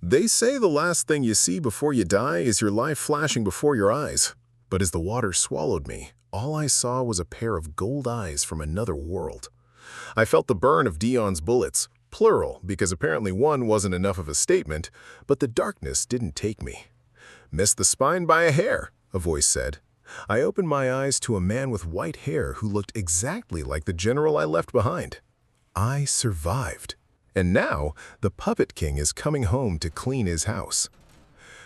They say the last thing you see before you die is your life flashing before your eyes. But as the water swallowed me, all I saw was a pair of gold eyes from another world. I felt the burn of Dion's bullets, plural because apparently one wasn't enough of a statement, but the darkness didn't take me. "Missed the spine by a hair," a voice said. I opened my eyes to a man with white hair who looked exactly like the general I left behind. I survived. And now, the Puppet King is coming home to clean his house.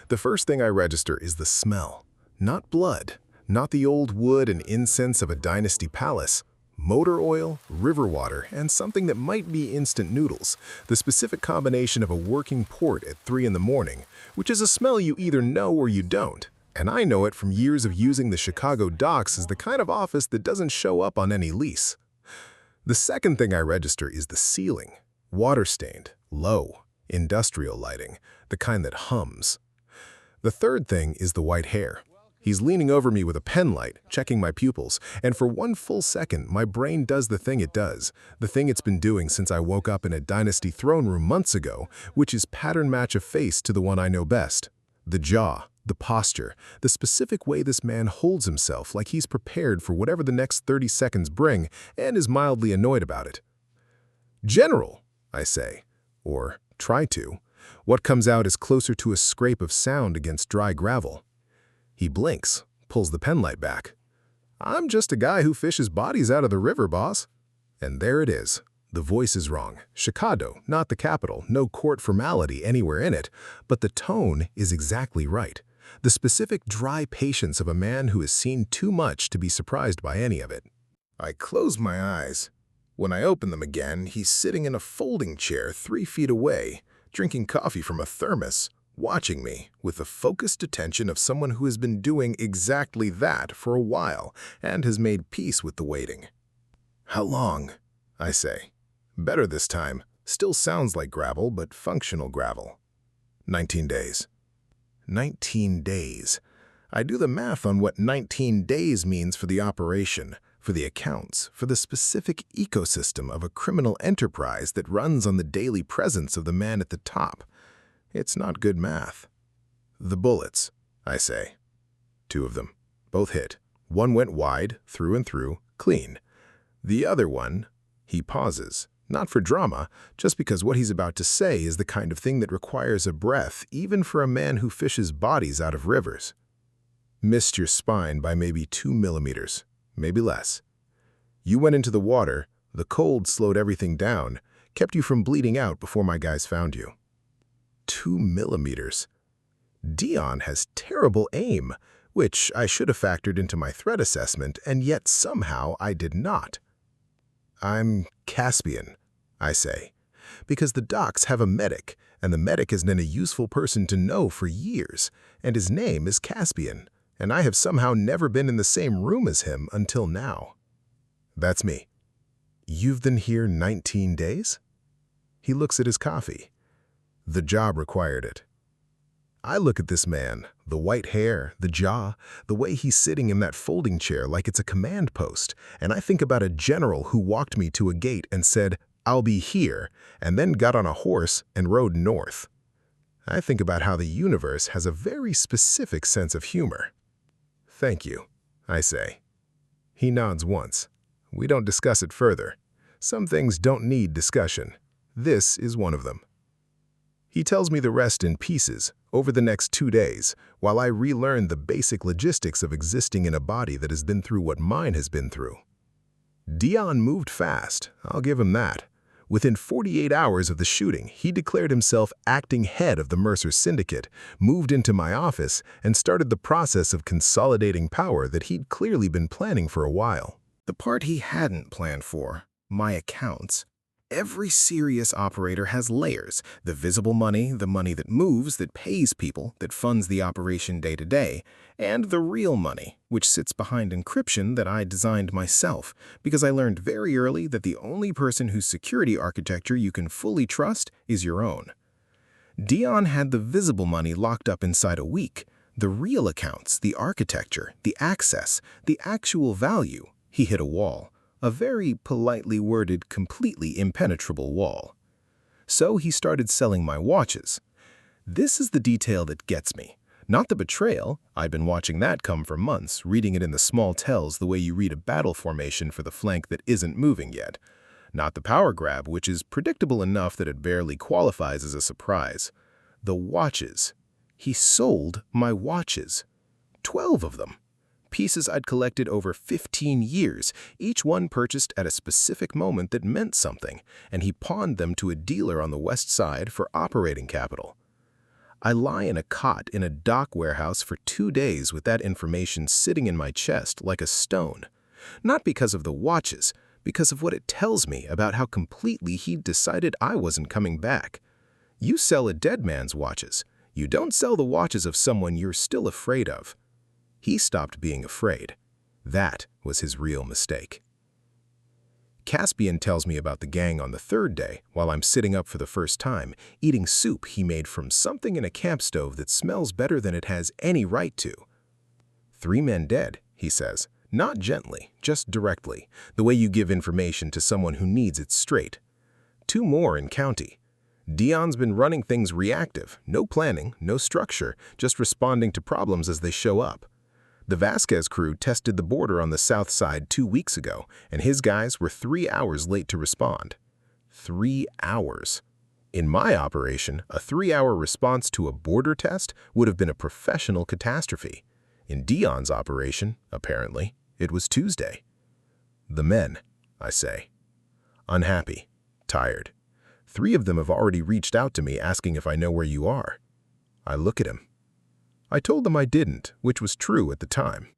The first thing I register is the smell. Not blood, not the old wood and incense of a dynasty palace. Motor oil, river water, and something that might be instant noodles. The specific combination of a working port at 3 in the morning, which is a smell you either know or you don't. And I know it from years of using the Chicago docks as the kind of office that doesn't show up on any lease. The second thing I register is the ceiling. Water-stained, low, industrial lighting, the kind that hums. The third thing is the white hair. He's leaning over me with a pen light, checking my pupils, and for one full second, my brain does the thing it does, the thing it's been doing since I woke up in a dynasty throne room months ago, which is pattern match a face to the one I know best. The jaw, the posture, the specific way this man holds himself like he's prepared for whatever the next 30 seconds bring and is mildly annoyed about it. "General," I say, or try to. What comes out is closer to a scrape of sound against dry gravel. He blinks, pulls the penlight back. "I'm just a guy who fishes bodies out of the river, boss." And there it is. The voice is wrong. Chicago, not the capital, no court formality anywhere in it, but the tone is exactly right. The specific dry patience of a man who has seen too much to be surprised by any of it. I close my eyes. When I open them again, he's sitting in a folding chair 3 feet away, drinking coffee from a thermos, watching me with the focused attention of someone who has been doing exactly that for a while and has made peace with the waiting. "How long?" I say. Better this time. Still sounds like gravel, but functional gravel. 19 days. 19 days. I do the math on what 19 days means for the operation, for the accounts, for the specific ecosystem of a criminal enterprise that runs on the daily presence of the man at the top. It's not good math. "The bullets," I say. 2 of them. Both hit. One went wide, through and through, clean. The other one, he pauses. Not for drama, just because what he's about to say is the kind of thing that requires a breath even for a man who fishes bodies out of rivers. "Missed your spine by maybe 2 millimeters, maybe less. You went into the water, the cold slowed everything down, kept you from bleeding out before my guys found you." 2 millimeters. Dion has terrible aim, which I should have factored into my threat assessment, and yet somehow I did not. "I'm Caspian," I say, because the docs have a medic, and the medic has been a useful person to know for years, and his name is Caspian, and I have somehow never been in the same room as him until now. "That's me." "You've been here 19 days?" He looks at his coffee. "The job required it." I look at this man, the white hair, the jaw, the way he's sitting in that folding chair like it's a command post, and I think about a general who walked me to a gate and said, "I'll be here," and then got on a horse and rode north. I think about how the universe has a very specific sense of humor. "Thank you," I say. He nods once. We don't discuss it further. Some things don't need discussion. This is one of them. He tells me the rest in pieces, over the next 2 days, while I relearn the basic logistics of existing in a body that has been through what mine has been through. Dion moved fast, I'll give him that. Within 48 hours of the shooting, he declared himself acting head of the Mercer Syndicate, moved into my office, and started the process of consolidating power that he'd clearly been planning for a while. The part he hadn't planned for, my accounts. Every serious operator has layers: the visible money, the money that moves, that pays people, that funds the operation day to day, and the real money, which sits behind encryption that I designed myself, because I learned very early that the only person whose security architecture you can fully trust is your own. Dion had the visible money locked up inside a week. The real accounts, the architecture, the access, the actual value, he hit a wall. A very politely worded, completely impenetrable wall. So he started selling my watches. This is the detail that gets me. Not the betrayal. I've been watching that come for months, reading it in the small tells the way you read a battle formation for the flank that isn't moving yet. Not the power grab, which is predictable enough that it barely qualifies as a surprise. The watches. He sold my watches. 12 of them. Pieces I'd collected over 15 years, each one purchased at a specific moment that meant something, and he pawned them to a dealer on the west side for operating capital. I lie in a cot in a dock warehouse for 2 days with that information sitting in my chest like a stone. Not because of the watches, because of what it tells me about how completely he'd decided I wasn't coming back. You sell a dead man's watches. You don't sell the watches of someone you're still afraid of. He stopped being afraid. That was his real mistake. Caspian tells me about the gang on the third day while I'm sitting up for the first time, eating soup he made from something in a camp stove that smells better than it has any right to. 3 men dead, he says, not gently, just directly, the way you give information to someone who needs it straight. 2 more in county. Dion's been running things reactive, no planning, no structure, just responding to problems as they show up. The Vasquez crew tested the border on the south side 2 weeks ago, and his guys were 3 hours late to respond. 3 hours. In my operation, a 3-hour response to a border test would have been a professional catastrophe. In Dion's operation, apparently, it was Tuesday. The men, I say. Unhappy, tired. 3 of them have already reached out to me asking if I know where you are. I look at him. I told them I didn't, which was true at the time.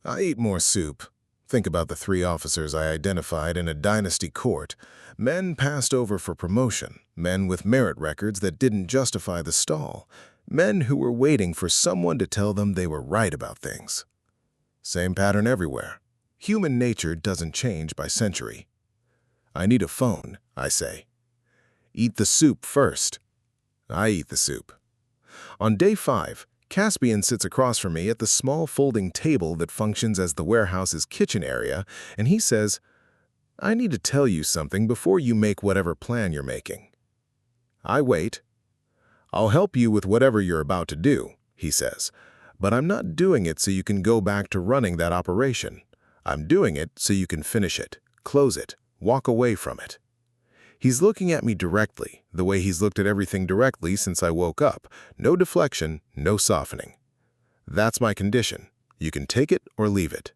I eat more soup. Think about the 3 officers I identified in a dynasty court. Men passed over for promotion. Men with merit records that didn't justify the stall. Men who were waiting for someone to tell them they were right about things. Same pattern everywhere. Human nature doesn't change by century. I need a phone, I say. Eat the soup first. I eat the soup. On day 5, Caspian sits across from me at the small folding table that functions as the warehouse's kitchen area, and he says, I need to tell you something before you make whatever plan you're making. I wait. I'll help you with whatever you're about to do, he says, but I'm not doing it so you can go back to running that operation. I'm doing it so you can finish it, close it, walk away from it. He's looking at me directly, the way he's looked at everything directly since I woke up. No deflection, no softening. That's my condition. You can take it or leave it.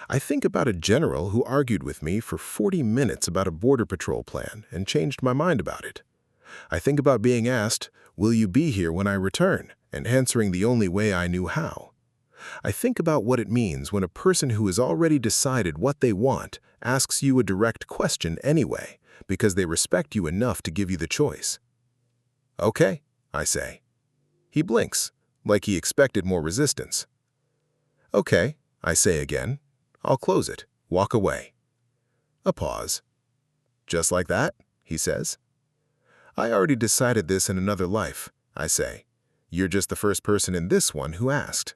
I think about a general who argued with me for 40 minutes about a border patrol plan and changed my mind about it. I think about being asked, will you be here when I return, and answering the only way I knew how. I think about what it means when a person who has already decided what they want asks you a direct question anyway, because they respect you enough to give you the choice. Okay, I say. He blinks, like he expected more resistance. Okay, I say again. I'll close it, walk away. A pause. Just like that, he says. I already decided this in another life, I say. You're just the first person in this one who asked.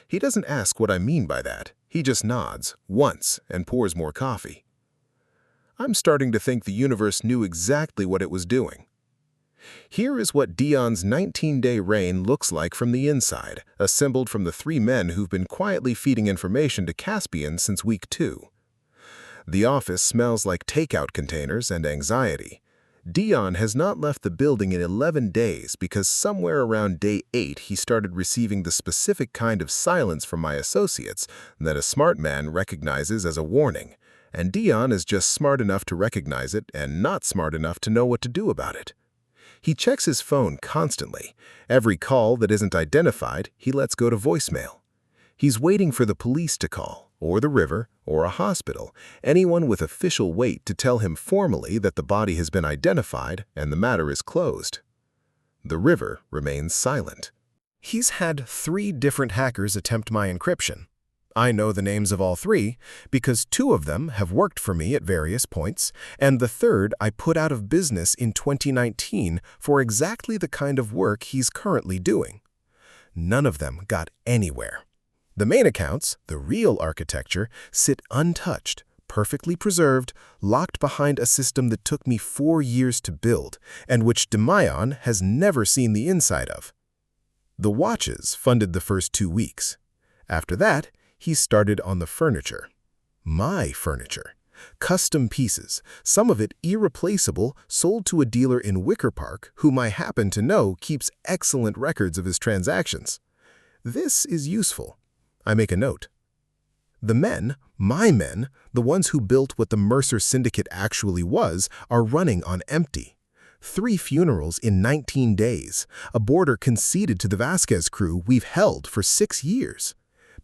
He doesn't ask what I mean by that. He just nods, once, and pours more coffee. I'm starting to think the universe knew exactly what it was doing. Here is what Dion's 19-day reign looks like from the inside, assembled from the 3 men who've been quietly feeding information to Caspian since week 2. The office smells like takeout containers and anxiety. Dion has not left the building in 11 days because somewhere around day 8 he started receiving the specific kind of silence from my associates that a smart man recognizes as a warning. And Dion is just smart enough to recognize it and not smart enough to know what to do about it. He checks his phone constantly. Every call that isn't identified, he lets go to voicemail. He's waiting for the police to call, or the river, or a hospital, anyone with official weight to tell him formally that the body has been identified and the matter is closed. The river remains silent. He's had 3 different hackers attempt my encryption. I know the names of all 3 because 2 of them have worked for me at various points, and the 3rd I put out of business in 2019 for exactly the kind of work he's currently doing. None of them got anywhere. The main accounts, the real architecture, sit untouched, perfectly preserved, locked behind a system that took me 4 years to build, and which Dion has never seen the inside of. The watches funded the first 2 weeks. After that, he started on the furniture. My furniture. Custom pieces, some of it irreplaceable, sold to a dealer in Wicker Park whom I happen to know keeps excellent records of his transactions. This is useful. I make a note. The men, my men, the ones who built what the Mercer Syndicate actually was, are running on empty. 3 funerals in 19 days, a border conceded to the Vasquez crew we've held for 6 years.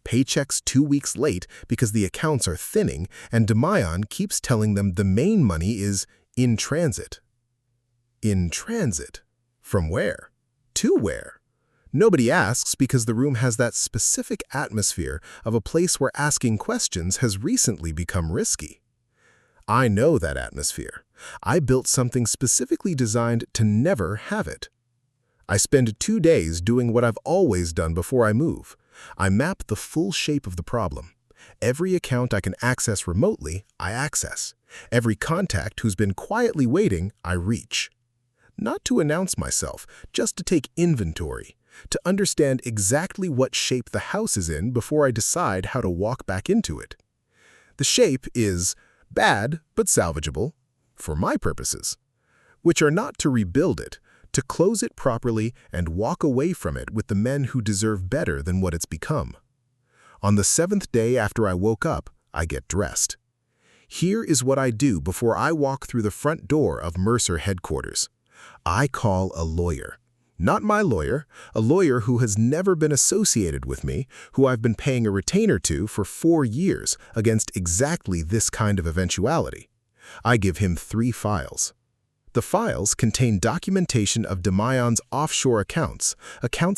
Paychecks 2 weeks late because the accounts are thinning, and Dion keeps telling them the main money is in transit. In transit? From where? To where? Nobody asks because the room has that specific atmosphere of a place where asking questions has recently become risky. I know that atmosphere. I built something specifically designed to never have it. I spend 2 days doing what I've always done before I move. I map the full shape of the problem. Every account I can access remotely, I access. Every contact who's been quietly waiting, I reach. Not to announce myself, just to take inventory, to understand exactly what shape the house is in before I decide how to walk back into it. The shape is bad but salvageable, for my purposes, which are not to rebuild it, to close it properly and walk away from it with the men who deserve better than what it's become. On the 7th day after I woke up, I get dressed. Here is what I do before I walk through the front door of Mercer headquarters. I call a lawyer. Not my lawyer, a lawyer who has never been associated with me, who I've been paying a retainer to for 4 years against exactly this kind of eventuality. I give him 3 files. The files contain documentation of Dion's offshore accounts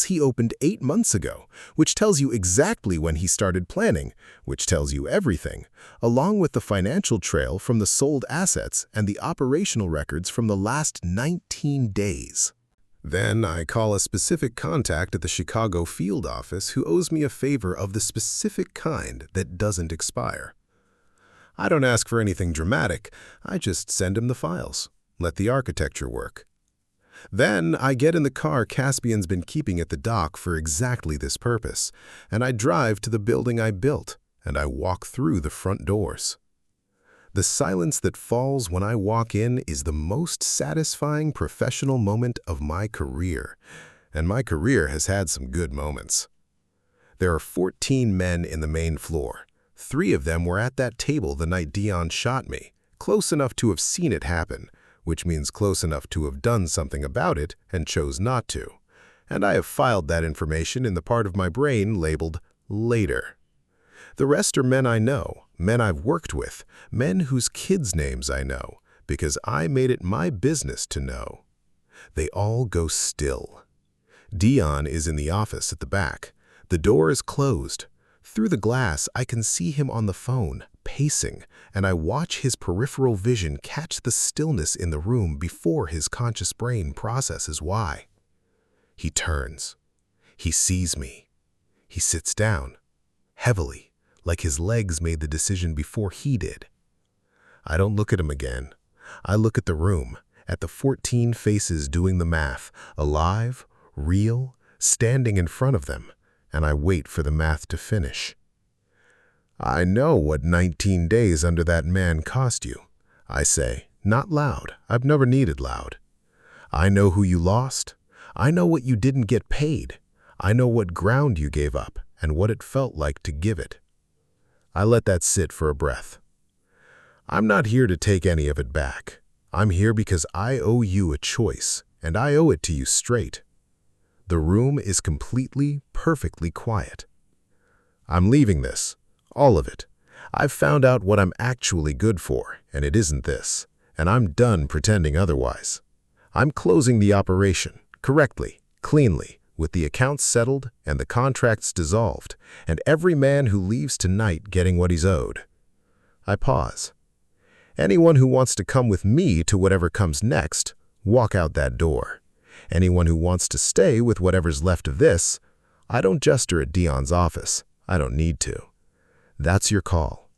he opened 8 months ago, which tells you exactly when he started planning, which tells you everything, along with the financial trail from the sold assets and the operational records from the last 19 days. Then I call a specific contact at the Chicago field office who owes me a favor of the specific kind that doesn't expire. I don't ask for anything dramatic, I just send him the files. Let the architecture work. Then I get in the car Caspian's been keeping at the dock for exactly this purpose, and I drive to the building I built, and I walk through the front doors. The silence that falls when I walk in is the most satisfying professional moment of my career, and my career has had some good moments. There are 14 men in the main floor. 3 of them were at that table the night Dion shot me, close enough to have seen it happen, which means close enough to have done something about it and chose not to. And I have filed that information in the part of my brain labeled later. The rest are men I know, men I've worked with, men whose kids' names I know, because I made it my business to know. They all go still. Dion is in the office at the back. The door is closed. Through the glass, I can see him on the phone, pacing, and I watch his peripheral vision catch the stillness in the room before his conscious brain processes why. He turns. He sees me. He sits down, heavily, like his legs made the decision before he did. I don't look at him again. I look at the room, at the 14 faces doing the math, alive, real, standing in front of them, and I wait for the math to finish. I know what 19 days under that man cost you, I say, not loud. I've never needed loud. I know who you lost. I know what you didn't get paid. I know what ground you gave up and what it felt like to give it. I let that sit for a breath. I'm not here to take any of it back. I'm here because I owe you a choice, and I owe it to you straight. The room is completely, perfectly quiet. I'm leaving this, all of it. I've found out what I'm actually good for, and it isn't this, and I'm done pretending otherwise. I'm closing the operation, correctly, cleanly, with the accounts settled and the contracts dissolved, and every man who leaves tonight getting what he's owed. I pause. Anyone who wants to come with me to whatever comes next, walk out that door. Anyone who wants to stay with whatever's left of this, I don't gesture at Dion's office. I don't need to. That's your call.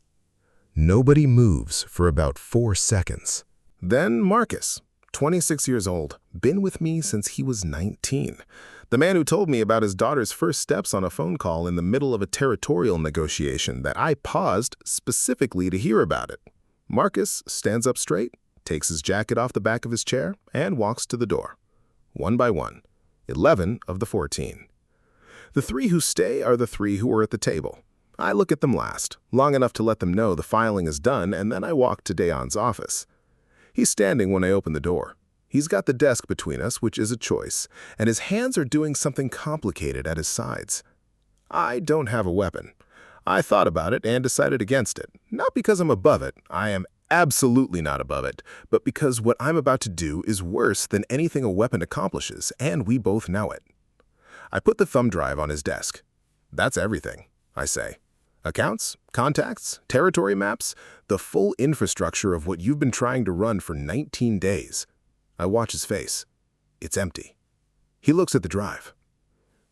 Nobody moves for about 4 seconds. Then Marcus, 26 years old, been with me since he was 19. The man who told me about his daughter's first steps on a phone call in the middle of a territorial negotiation that I paused specifically to hear about it. Marcus stands up straight, takes his jacket off the back of his chair, and walks to the door. One by one, 11 of the 14. The 3 who stay are the 3 who are at the table. I look at them last, long enough to let them know the filing is done, and then I walk to Dion's office. He's standing when I open the door. He's got the desk between us, which is a choice, and his hands are doing something complicated at his sides. I don't have a weapon. I thought about it and decided against it, not because I'm above it. I am absolutely not above it, but because what I'm about to do is worse than anything a weapon accomplishes, and we both know it. I put the thumb drive on his desk. That's everything, I say. Accounts, contacts, territory maps, the full infrastructure of what you've been trying to run for 19 days. I watch his face. It's empty. He looks at the drive.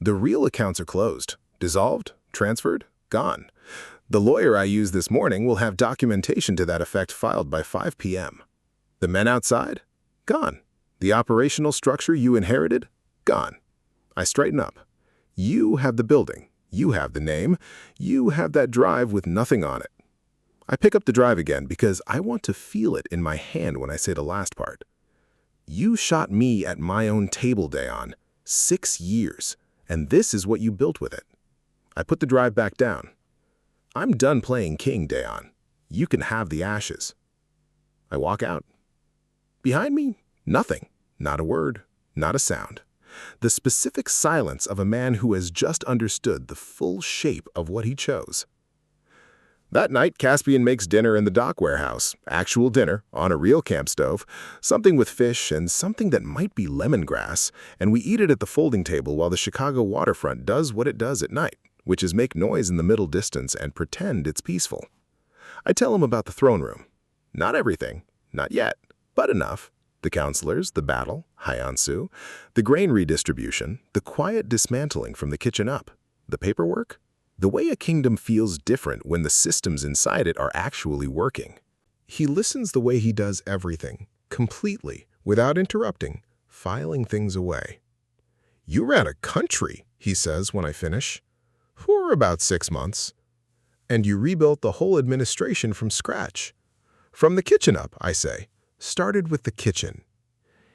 The real accounts are closed, dissolved, transferred, gone. The lawyer I used this morning will have documentation to that effect filed by 5 p.m. The men outside? Gone. The operational structure you inherited? Gone. I straighten up. You have the building. You have the name. You have that drive with nothing on it. I pick up the drive again because I want to feel it in my hand when I say the last part. You shot me at my own table, Dion. 6 years. And this is what you built with it. I put the drive back down. I'm done playing king, Dion. You can have the ashes. I walk out. Behind me, nothing. Not a word, not a sound. The specific silence of a man who has just understood the full shape of what he chose. That night, Caspian makes dinner in the dock warehouse. Actual dinner, on a real camp stove, something with fish and something that might be lemongrass, and we eat it at the folding table while the Chicago waterfront does what it does at night, which is make noise in the middle distance and pretend it's peaceful. I tell him about the throne room. Not everything, not yet, but enough. The counselors, the battle, Hyansu, the grain redistribution, the quiet dismantling from the kitchen up, the paperwork, the way a kingdom feels different when the systems inside it are actually working. He listens the way he does everything, completely, without interrupting, filing things away. You ran a country, he says when I finish, for about 6 months. And you rebuilt the whole administration from scratch. From the kitchen up, I say. Started with the kitchen.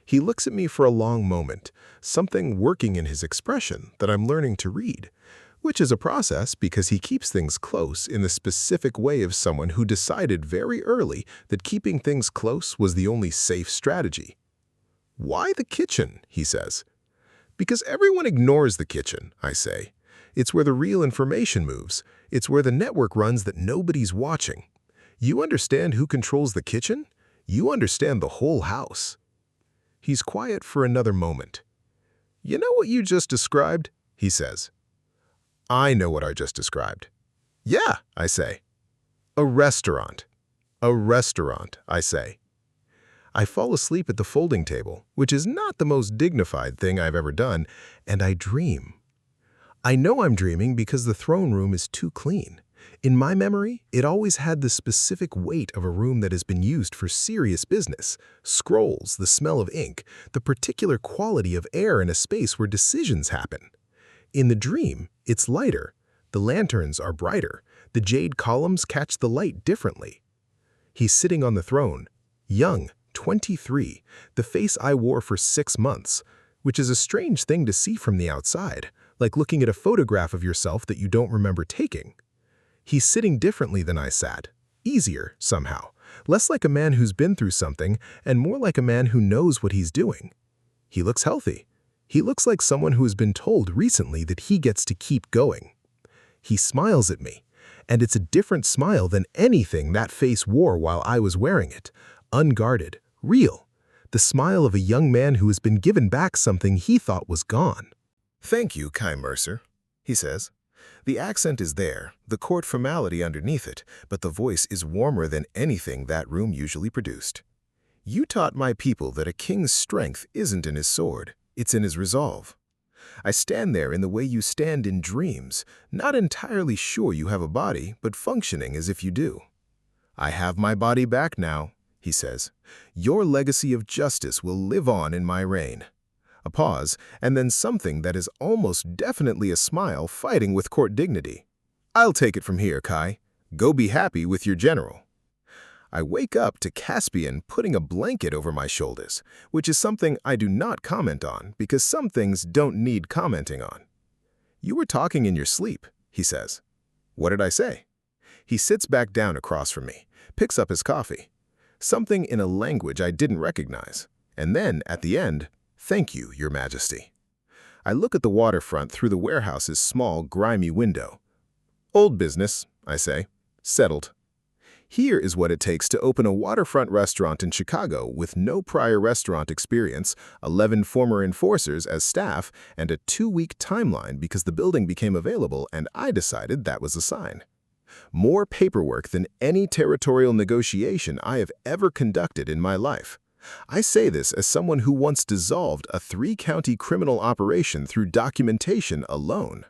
He looks at me for a long moment, something working in his expression that I'm learning to read, which is a process because he keeps things close in the specific way of someone who decided very early that keeping things close was the only safe strategy. Why the kitchen, he says. Because everyone ignores the kitchen, I say. It's where the real information moves. It's where the network runs that nobody's watching. You understand who controls the kitchen? You understand the whole house. He's quiet for another moment. You know what you just described? He says. I know what I just described. Yeah, I say. A restaurant. A restaurant, I say. I fall asleep at the folding table, which is not the most dignified thing I've ever done, and I dream. I know I'm dreaming because the throne room is too clean. In my memory, it always had the specific weight of a room that has been used for serious business. Scrolls, the smell of ink, the particular quality of air in a space where decisions happen. In the dream, it's lighter. The lanterns are brighter. The jade columns catch the light differently. He's sitting on the throne, young, 23, the face I wore for 6 months, which is a strange thing to see from the outside, like looking at a photograph of yourself that you don't remember taking. He's sitting differently than I sat, easier somehow, less like a man who's been through something and more like a man who knows what he's doing. He looks healthy. He looks like someone who has been told recently that he gets to keep going. He smiles at me, and it's a different smile than anything that face wore while I was wearing it. Unguarded, real. The smile of a young man who has been given back something he thought was gone. Thank you, Kai Mercer, he says. The accent is there, the court formality underneath it, but the voice is warmer than anything that room usually produced. You taught my people that a king's strength isn't in his sword, it's in his resolve. I stand there in the way you stand in dreams, not entirely sure you have a body, but functioning as if you do. "I have my body back now," he says. "Your legacy of justice will live on in my reign." A pause, and then something that is almost definitely a smile fighting with court dignity. "I'll take it from here, Kai. Go be happy with your general." I wake up to Caspian putting a blanket over my shoulders, which is something I do not comment on because some things don't need commenting on. "You were talking in your sleep," he says. "What did I say?" He sits back down across from me, picks up his coffee. Something in a language I didn't recognize. And then, at the end, "Thank you, Your Majesty." I look at the waterfront through the warehouse's small, grimy window. "Old business," I say. "Settled." Here is what it takes to open a waterfront restaurant in Chicago with no prior restaurant experience, 11 former enforcers as staff, and a 2-week timeline because the building became available and I decided that was a sign. More paperwork than any territorial negotiation I have ever conducted in my life. I say this as someone who once dissolved a 3-county criminal operation through documentation alone.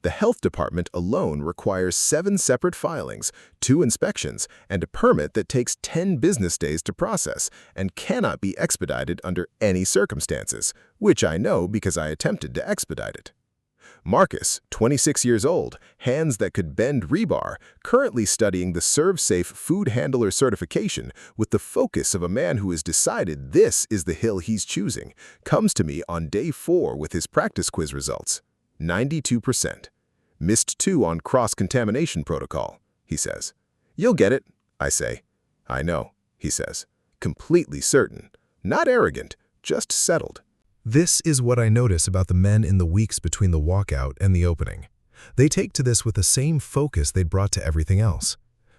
The health department alone requires 7 separate filings, 2 inspections, and a permit that takes 10 business days to process and cannot be expedited under any circumstances, which I know because I attempted to expedite it. Marcus, 26 years old, hands that could bend rebar, currently studying the ServSafe food handler certification with the focus of a man who has decided this is the hill he's choosing, comes to me on day 4 with his practice quiz results. 92%. Missed 2 on cross-contamination protocol, he says. "You'll get it," I say. "I know," he says. Completely certain. Not arrogant, just settled. This is what I notice about the men in the weeks between the walkout and the opening. They take to this with the same focus they'd brought to everything else.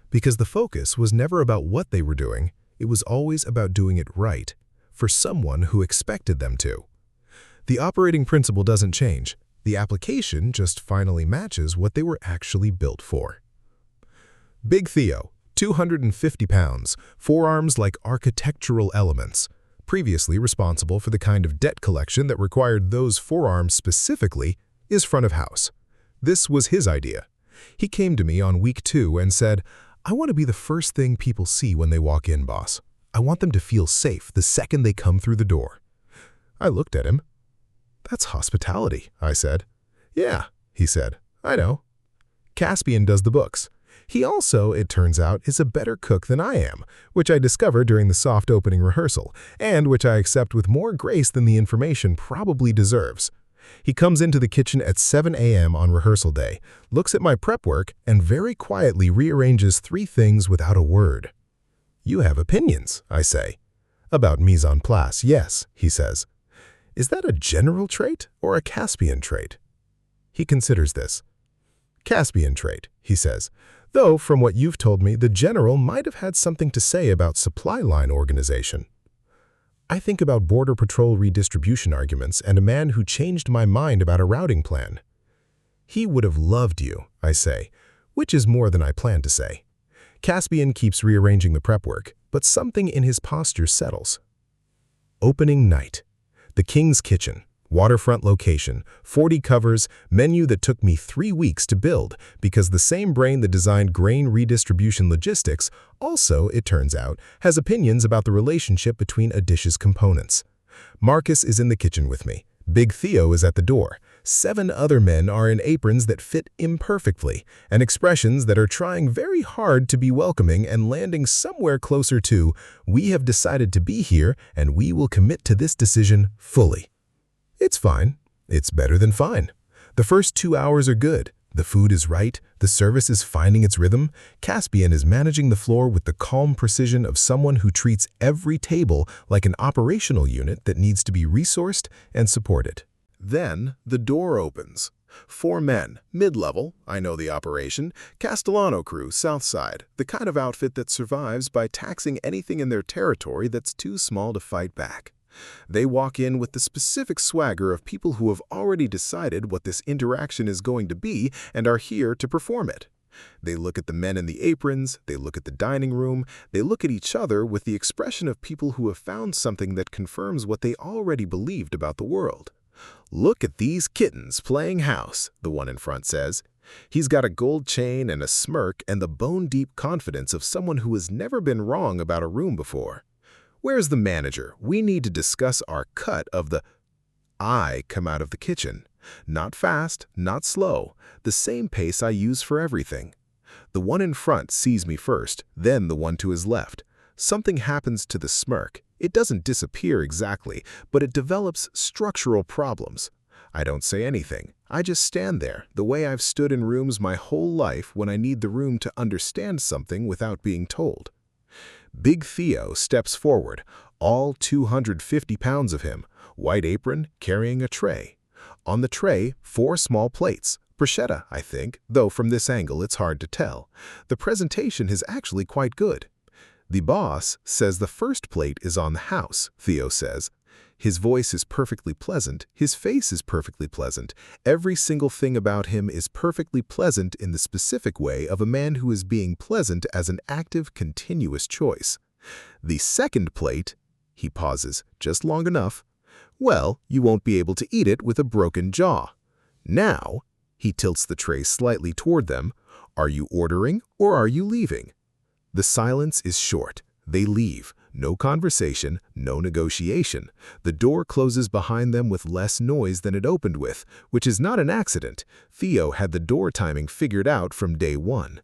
Because the focus was never about what they were doing, it was always about doing it right, for someone who expected them to. The operating principle doesn't change. The application just finally matches what they were actually built for. Big Theo, 250 pounds, forearms like architectural elements, previously responsible for the kind of debt collection that required those forearms specifically, is front of house. This was his idea. He came to me on week 2 and said, "I want to be the first thing people see when they walk in, boss. I want them to feel safe the second they come through the door." I looked at him. "That's hospitality," I said. "Yeah," he said. "I know." Caspian does the books. He also, it turns out, is a better cook than I am, which I discovered during the soft opening rehearsal, and which I accept with more grace than the information probably deserves. He comes into the kitchen at 7 a.m. on rehearsal day, looks at my prep work, and very quietly rearranges 3 things without a word. "You have opinions," I say. "About mise en place, yes," he says. "Is that a general trait or a Caspian trait?" He considers this. "Caspian trait," he says, "though from what you've told me, the general might have had something to say about supply line organization." I think about Border Patrol redistribution arguments and a man who changed my mind about a routing plan. "He would have loved you," I say, which is more than I planned to say. Caspian keeps rearranging the prep work, but something in his posture settles. Opening night. The King's Kitchen. Waterfront location, 40 covers, menu that took me 3 weeks to build because the same brain that designed grain redistribution logistics also, it turns out, has opinions about the relationship between a dish's components. Marcus is in the kitchen with me. Big Theo is at the door. 7 other men are in aprons that fit imperfectly and expressions that are trying very hard to be welcoming and landing somewhere closer to, "We have decided to be here and we will commit to this decision fully." It's fine. It's better than fine. The first 2 hours are good. The food is right. The service is finding its rhythm. Caspian is managing the floor with the calm precision of someone who treats every table like an operational unit that needs to be resourced and supported. Then the door opens. 4 men, mid-level, I know the operation, Castellano crew, South Side, the kind of outfit that survives by taxing anything in their territory that's too small to fight back. They walk in with the specific swagger of people who have already decided what this interaction is going to be and are here to perform it. They look at the men in the aprons, they look at the dining room, they look at each other with the expression of people who have found something that confirms what they already believed about the world. "Look at these kittens playing house," the one in front says. He's got a gold chain and a smirk and the bone-deep confidence of someone who has never been wrong about a room before. "Where's the manager? We need to discuss our cut of the—" I come out of the kitchen. Not fast, not slow, the same pace I use for everything. The one in front sees me first, then the one to his left. Something happens to the smirk. It doesn't disappear exactly, but it develops structural problems. I don't say anything. I just stand there, the way I've stood in rooms my whole life when I need the room to understand something without being told. Big Theo steps forward, all 250 pounds of him, white apron, carrying a tray. On the tray, 4 small plates. Bruschetta, I think, though from this angle it's hard to tell. The presentation is actually quite good. "The boss says the first plate is on the house," Theo says. His voice is perfectly pleasant, his face is perfectly pleasant. Every single thing about him is perfectly pleasant in the specific way of a man who is being pleasant as an active, continuous choice. "The second plate," he pauses, just long enough, "well, you won't be able to eat it with a broken jaw. Now," he tilts the tray slightly toward them, "are you ordering or are you leaving?" The silence is short. They leave. No conversation, no negotiation. The door closes behind them with less noise than it opened with, which is not an accident. Theo had the door timing figured out from day one.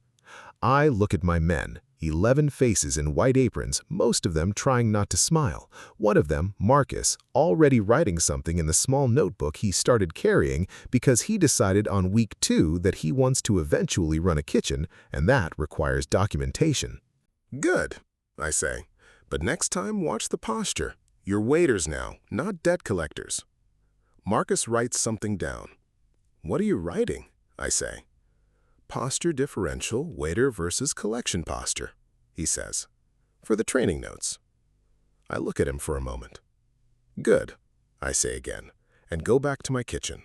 I look at my men, 11 faces in white aprons, most of them trying not to smile. One of them, Marcus, already writing something in the small notebook he started carrying because he decided on week 2 that he wants to eventually run a kitchen, and that requires documentation. "Good," I say. "But next time, watch the posture. You're waiters now, not debt collectors." Marcus writes something down. "What are you writing?" I say. "Posture differential, waiter versus collection posture," he says. "For the training notes." I look at him for a moment. "Good," I say again, and go back to my kitchen.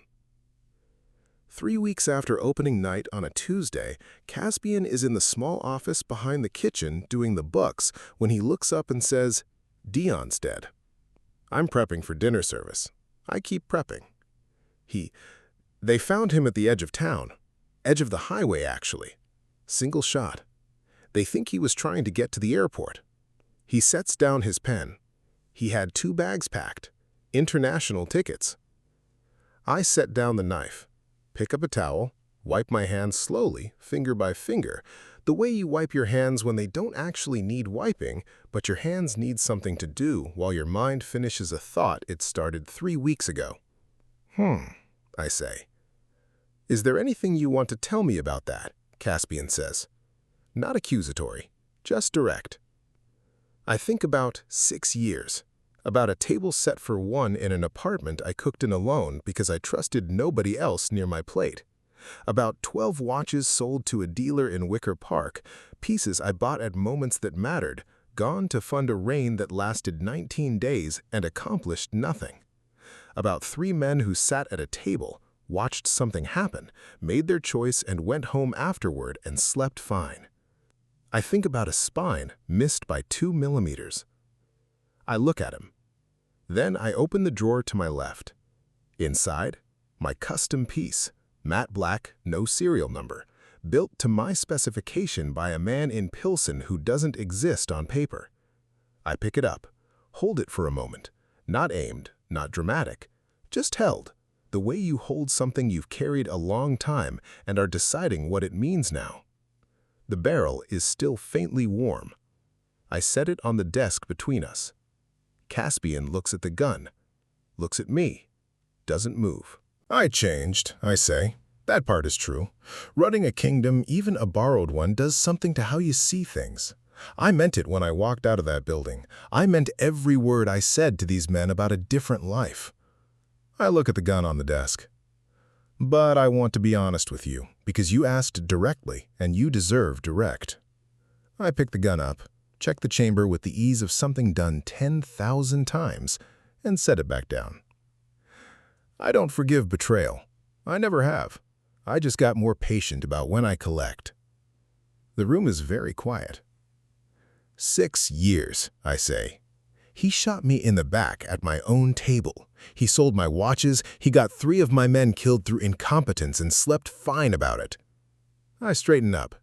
3 weeks after opening night on a Tuesday, Caspian is in the small office behind the kitchen doing the books when he looks up and says, "Dion's dead." I'm prepping for dinner service. I keep prepping. They found him at the edge of town. Edge of the highway, actually. Single shot. They think he was trying to get to the airport. He sets down his pen. He had 2 bags packed. International tickets. I set down the knife. Pick up a towel, wipe my hands slowly, finger by finger, the way you wipe your hands when they don't actually need wiping, but your hands need something to do while your mind finishes a thought it started 3 weeks ago. I say. "Is there anything you want to tell me about that?" Caspian says. Not accusatory, just direct. I think about 6 years. About a table set for one in an apartment I cooked in alone because I trusted nobody else near my plate. About 12 watches sold to a dealer in Wicker Park, pieces I bought at moments that mattered, gone to fund a reign that lasted 19 days and accomplished nothing. About 3 men who sat at a table, watched something happen, made their choice and went home afterward and slept fine. I think about a spine missed by 2 millimeters. I look at him. Then I open the drawer to my left. Inside, my custom piece, matte black, no serial number, built to my specification by a man in Pilsen who doesn't exist on paper. I pick it up, hold it for a moment, not aimed, not dramatic, just held, the way you hold something you've carried a long time and are deciding what it means now. The barrel is still faintly warm. I set it on the desk between us. Caspian looks at the gun, looks at me, doesn't move. "I changed," I say. "That part is true. Running a kingdom, even a borrowed one, does something to how you see things. I meant it when I walked out of that building. I meant every word I said to these men about a different life." I look at the gun on the desk. "But I want to be honest with you, because you asked directly, and you deserve direct." I pick the gun up, check the chamber with the ease of something done 10,000 times, and set it back down. I don't forgive betrayal. I never have. I just got more patient about when I collect. The room is very quiet. 6 years, I say. He shot me in the back at my own table. He sold my watches. He got 3 of my men killed through incompetence and slept fine about it. I straighten up.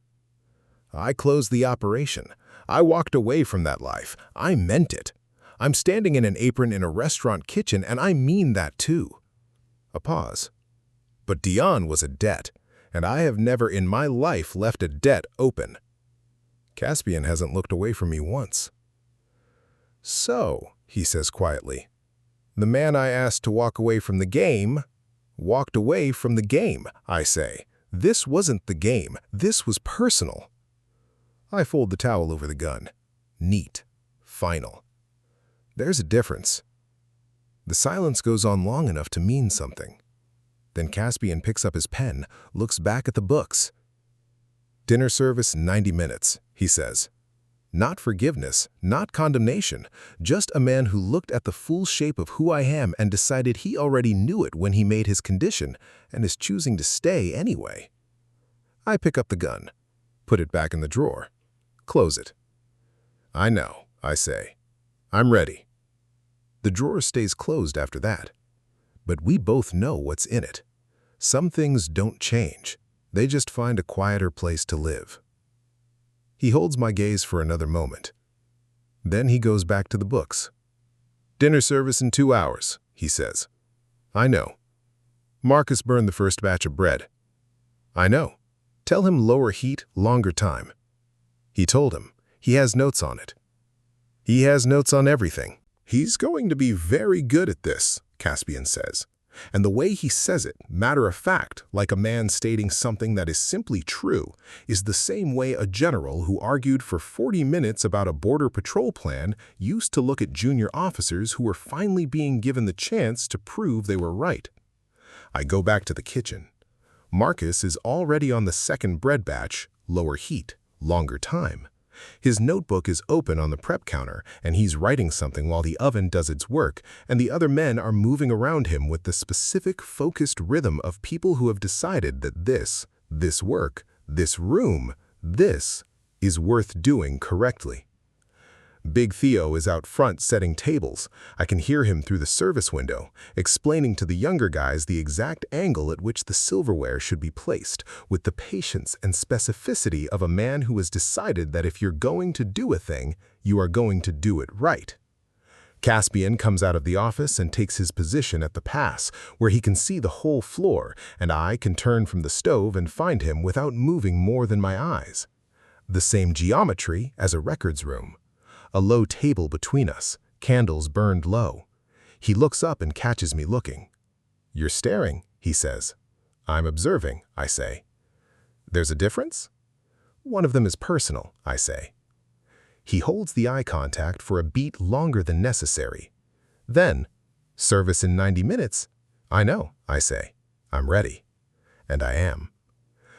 I closed the operation. I walked away from that life. I meant it. I'm standing in an apron in a restaurant kitchen, and I mean that too. A pause. But Dion was a debt, and I have never in my life left a debt open. Caspian hasn't looked away from me once. So, he says quietly, the man I asked to walk away from the game walked away from the game, I say. This wasn't the game. This was personal. I fold the towel over the gun. Neat. Final. There's a difference. The silence goes on long enough to mean something. Then Caspian picks up his pen, looks back at the books. Dinner service 90 minutes, he says. Not forgiveness, not condemnation, just a man who looked at the full shape of who I am and decided he already knew it when he made his condition and is choosing to stay anyway. I pick up the gun, put it back in the drawer, close it. I know, I say. I'm ready. The drawer stays closed after that. But we both know what's in it. Some things don't change. They just find a quieter place to live. He holds my gaze for another moment. Then he goes back to the books. Dinner service in 2 hours, he says. I know. Marcus burned the first batch of bread. I know. Tell him lower heat, longer time. He told him. He has notes on it. He has notes on everything. He's going to be very good at this, Caspian says. And the way he says it, matter of fact, like a man stating something that is simply true, is the same way a general who argued for 40 minutes about a border patrol plan used to look at junior officers who were finally being given the chance to prove they were right. I go back to the kitchen. Marcus is already on the second bread batch, lower heat, longer time. His notebook is open on the prep counter, and he's writing something while the oven does its work, and the other men are moving around him with the specific, focused rhythm of people who have decided that this work, this room, this is worth doing correctly. Big Theo is out front setting tables. I can hear him through the service window, explaining to the younger guys the exact angle at which the silverware should be placed, with the patience and specificity of a man who has decided that if you're going to do a thing, you are going to do it right. Caspian comes out of the office and takes his position at the pass, where he can see the whole floor, and I can turn from the stove and find him without moving more than my eyes. The same geometry as a records room. A low table between us, candles burned low. He looks up and catches me looking. You're staring, he says. I'm observing, I say. There's a difference? One of them is personal, I say. He holds the eye contact for a beat longer than necessary. Then, service in 90 minutes? I know, I say. I'm ready. And I am.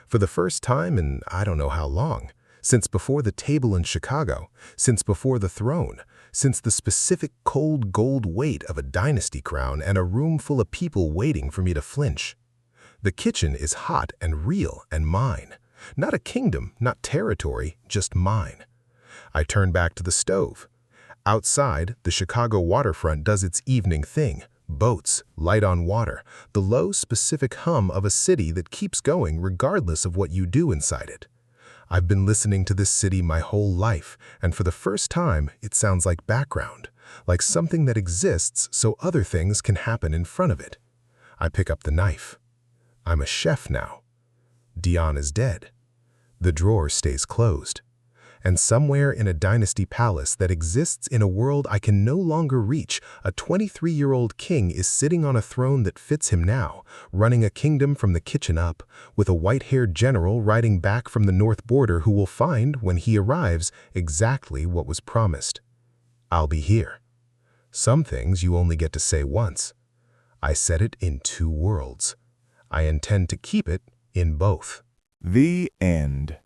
For the first time in I don't know how long, since before the table in Chicago, since before the throne, since the specific cold gold weight of a dynasty crown and a room full of people waiting for me to flinch. The kitchen is hot and real and mine. Not a kingdom, not territory, just mine. I turn back to the stove. Outside, the Chicago waterfront does its evening thing. Boats, light on water, the low specific hum of a city that keeps going regardless of what you do inside it. I've been listening to this city my whole life, and for the first time, it sounds like background, like something that exists so other things can happen in front of it. I pick up the knife. I'm a chef now. Dion is dead. The drawer stays closed. And somewhere in a dynasty palace that exists in a world I can no longer reach, a 23-year-old king is sitting on a throne that fits him now, running a kingdom from the kitchen up, with a white-haired general riding back from the north border who will find, when he arrives, exactly what was promised. I'll be here. Some things you only get to say once. I said it in 2 worlds. I intend to keep it in both. The end.